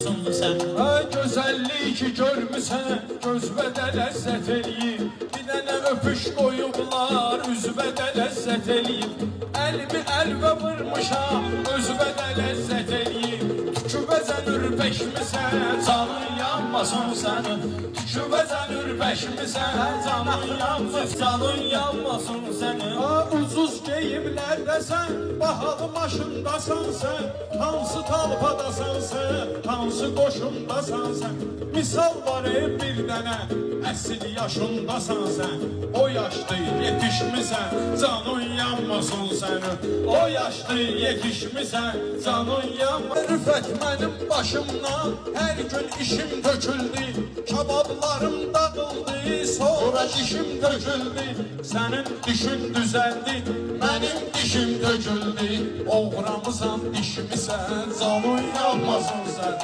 Sen Gözəllik ki görmüsən, gözbədə ləzzət eləyir. Bir dənə öpüş qoyublar, üzbədə ləzzət eləyir. Əlimi əlvə vurmuşam, özbədə ləzzət eləyir. Tükübəzən ürpəşmisən, canın yanmasın sənin. Tükübəzən ürpəşmisən, canın yanmasın, canın yanmasın sənin. Ucuz geyimlərdəsən, bahalı maşındasan sən. Hansı talpadasan sən, hansı qoşundasan sən. Misal var bir dənə, əsl yaşındasan sən. O yaşdı yetişmisən, canın yanmasın sənin. O yaşdı yetişmisən, canın yanmasın. Rüfət mənim başımdan, hər gün işim töküldü. Kabablarım dağıldı, sonra dişim töküldü. Sənin dişin düzəldi, mənim dişim töküldü. Oğramısan dişimisən, canın yanmasın sən.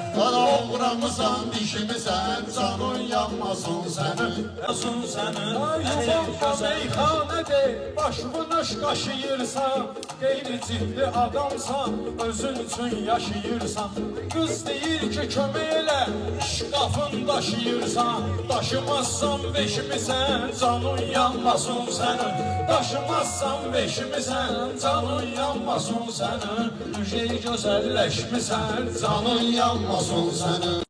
Oğramısan dişimisən, canın yanmasın sənin. Yanmasın sənin. Yubanma meyxanədir, başvınış qaşıyırsan. Qeyri ciddi adamsan, özün üçün yaşayırsan. Qız deyir ki kömək elə, şkafın daşıyırsan. Daşımazsan veşimisən, canın yanmasın sənin. Daşımazsan veşimisən, canın yanmasın sənin. Müjdeyi gözəlləşmisən, canın yanmasın sənin.